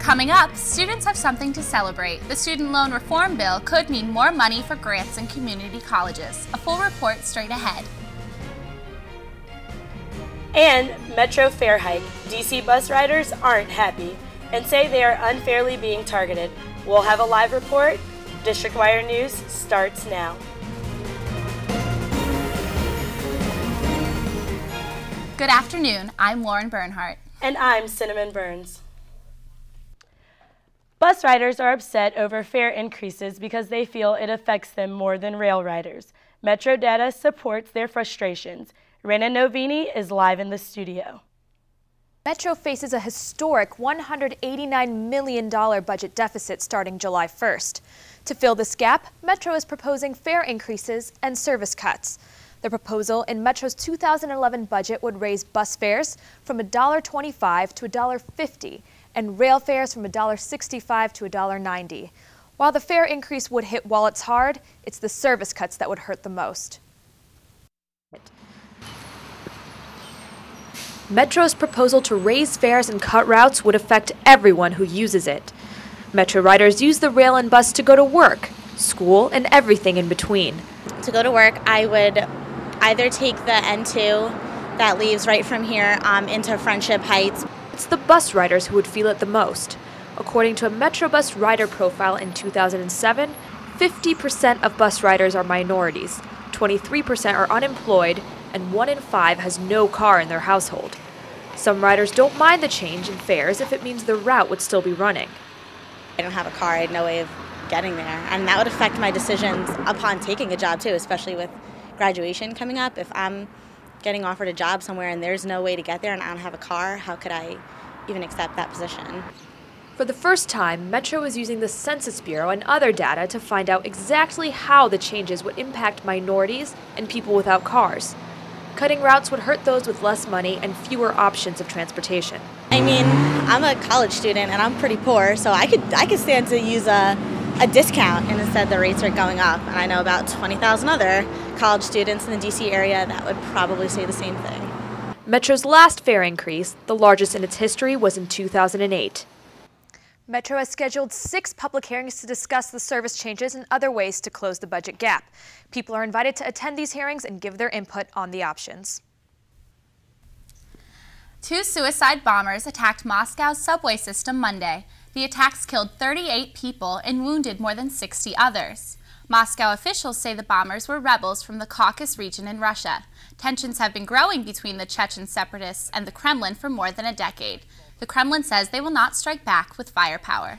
Coming up, students have something to celebrate. The student loan reform bill could mean more money for grants in community colleges. A full report straight ahead. And Metro fare hike. DC bus riders aren't happy and say they are unfairly being targeted. We'll have a live report. District Wire News starts now. Good afternoon, I'm Lauren Bernhardt. And I'm Cynammon Burns. Bus riders are upset over fare increases because they feel it affects them more than rail riders. Metro data supports their frustrations. Rena Novini is live in the studio. Metro faces a historic $189 million budget deficit starting July 1st. To fill this gap, Metro is proposing fare increases and service cuts. The proposal in Metro's 2011 budget would raise bus fares from $1.25 to $1.50 and rail fares from $1.65 to $1.90. While the fare increase would hit wallets hard, it's the service cuts that would hurt the most. Metro's proposal to raise fares and cut routes would affect everyone who uses it. Metro riders use the rail and bus to go to work, school, and everything in between. To go to work, I would either take the N2 that leaves right from here into Friendship Heights. It's the bus riders who would feel it the most. According to a Metro bus rider profile in 2007, 50% of bus riders are minorities, 23% are unemployed, and 1 in 5 has no car in their household. Some riders don't mind the change in fares if it means the route would still be running. I don't have a car, I had no way of getting there, and that would affect my decisions upon taking a job too, especially with graduation coming up. If I'm getting offered a job somewhere and there's no way to get there and I don't have a car, how could I even accept that position? For the first time, Metro is using the Census Bureau and other data to find out exactly how the changes would impact minorities and people without cars. Cutting routes would hurt those with less money and fewer options of transportation. I mean, I'm a college student and I'm pretty poor, so I could stand to use a discount, and instead the rates are going up. And I know about 20,000 other college students in the DC area that would probably say the same thing. Metro's last fare increase, the largest in its history, was in 2008. Metro has scheduled 6 public hearings to discuss the service changes and other ways to close the budget gap. People are invited to attend these hearings and give their input on the options. 2 suicide bombers attacked Moscow's subway system Monday. The attacks killed 38 people and wounded more than 60 others. Moscow officials say the bombers were rebels from the Caucasus region in Russia. Tensions have been growing between the Chechen separatists and the Kremlin for more than a decade. The Kremlin says they will not strike back with firepower.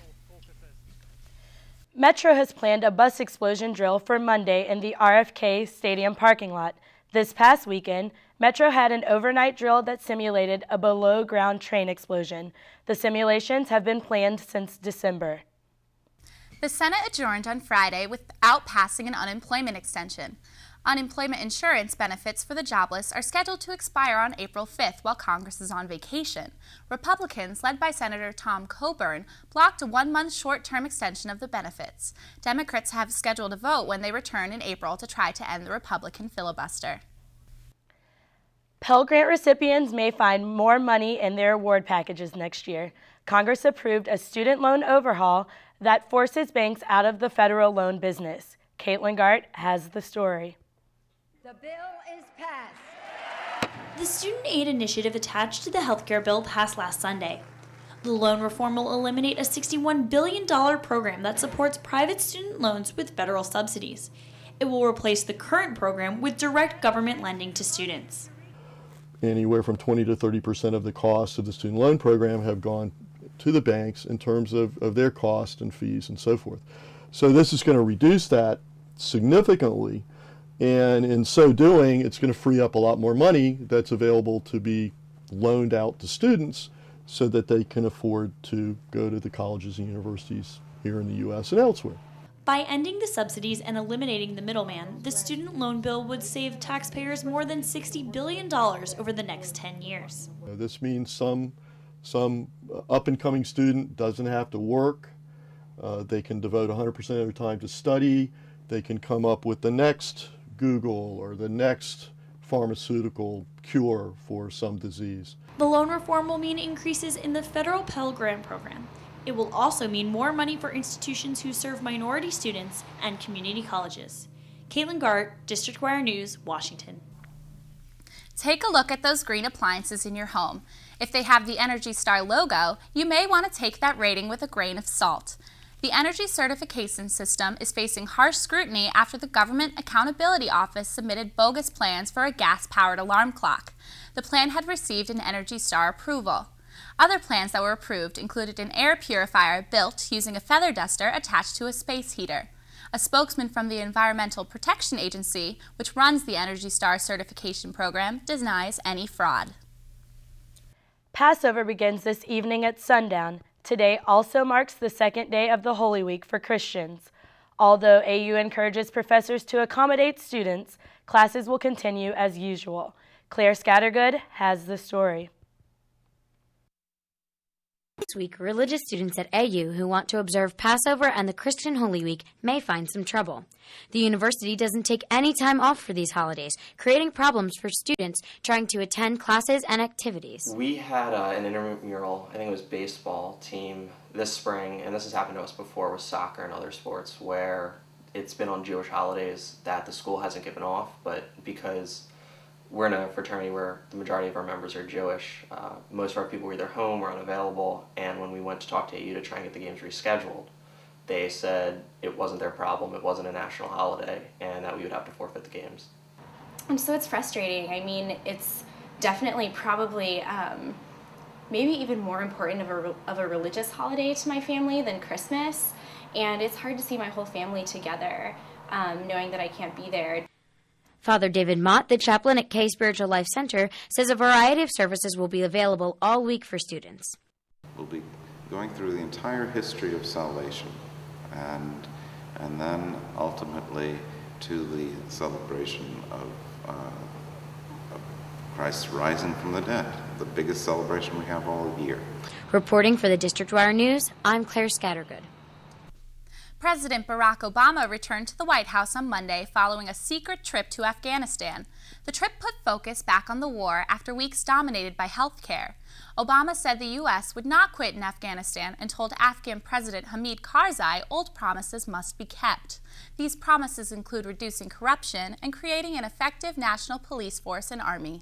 Metro has planned a bus explosion drill for Monday in the RFK Stadium parking lot. This past weekend, Metro had an overnight drill that simulated a below-ground train explosion. The simulations have been planned since December. The Senate adjourned on Friday without passing an unemployment extension. Unemployment insurance benefits for the jobless are scheduled to expire on April 5th while Congress is on vacation. Republicans, led by Senator Tom Coburn, blocked a 1-month short-term extension of the benefits. Democrats have scheduled a vote when they return in April to try to end the Republican filibuster. Pell Grant recipients may find more money in their award packages next year. Congress approved a student loan overhaul that forces banks out of the federal loan business. Caitlin Gart has the story. The bill is passed. The student aid initiative attached to the healthcare bill passed last Sunday. The loan reform will eliminate a $61 billion program that supports private student loans with federal subsidies. It will replace the current program with direct government lending to students. Anywhere from 20 to 30% of the costs of the student loan program have gone to the banks in terms of their cost and fees and so forth. So this is going to reduce that significantly, and in so doing, it's going to free up a lot more money that's available to be loaned out to students so that they can afford to go to the colleges and universities here in the U.S. and elsewhere. By ending the subsidies and eliminating the middleman, the student loan bill would save taxpayers more than $60 billion over the next 10 years. This means some up-and-coming student doesn't have to work. They can devote 100% of their time to study. They can come up with the next Google or the next pharmaceutical cure for some disease. The loan reform will mean increases in the federal Pell Grant program. It will also mean more money for institutions who serve minority students and community colleges. Caitlin Gart, District Wire News, Washington. Take a look at those green appliances in your home. If they have the Energy Star logo, you may want to take that rating with a grain of salt. The energy certification system is facing harsh scrutiny after the Government Accountability Office submitted bogus plans for a gas-powered alarm clock. The plan had received an Energy Star approval. Other plans that were approved included an air purifier built using a feather duster attached to a space heater. A spokesman from the Environmental Protection Agency, which runs the Energy Star certification program, denies any fraud. Passover begins this evening at sundown. Today also marks the second day of the Holy Week for Christians. Although AU encourages professors to accommodate students, classes will continue as usual. Claire Scattergood has the story. This week, religious students at AU who want to observe Passover and the Christian Holy Week may find some trouble. The university doesn't take any time off for these holidays, creating problems for students trying to attend classes and activities. We had an intramural, I think it was baseball team this spring, and this has happened to us before with soccer and other sports, where it's been on Jewish holidays that the school hasn't given off, but because we're in a fraternity where the majority of our members are Jewish, most of our people were either home or unavailable, and when we went to talk to AU to try and get the games rescheduled, they said it wasn't their problem, it wasn't a national holiday, and that we would have to forfeit the games. And so it's frustrating. I mean, it's definitely probably maybe even more important of a religious holiday to my family than Christmas, and it's hard to see my whole family together knowing that I can't be there. Father David Mott, the chaplain at K Spiritual Life Center, says a variety of services will be available all week for students. We'll be going through the entire history of salvation and then ultimately to the celebration of Christ rising from the dead, the biggest celebration we have all year. Reporting for the District Wire News, I'm Claire Scattergood. President Barack Obama returned to the White House on Monday following a secret trip to Afghanistan. The trip put focus back on the war after weeks dominated by health care. Obama said the U.S. would not quit in Afghanistan and told Afghan President Hamid Karzai old promises must be kept. These promises include reducing corruption and creating an effective national police force and army.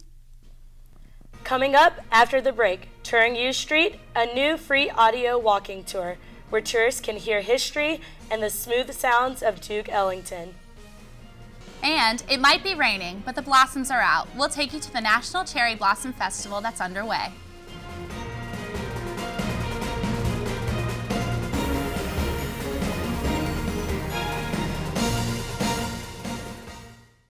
Coming up after the break, touring U Street, a new free audio walking tour, where tourists can hear history and the smooth sounds of Duke Ellington. And it might be raining, but the blossoms are out. We'll take you to the National Cherry Blossom Festival that's underway.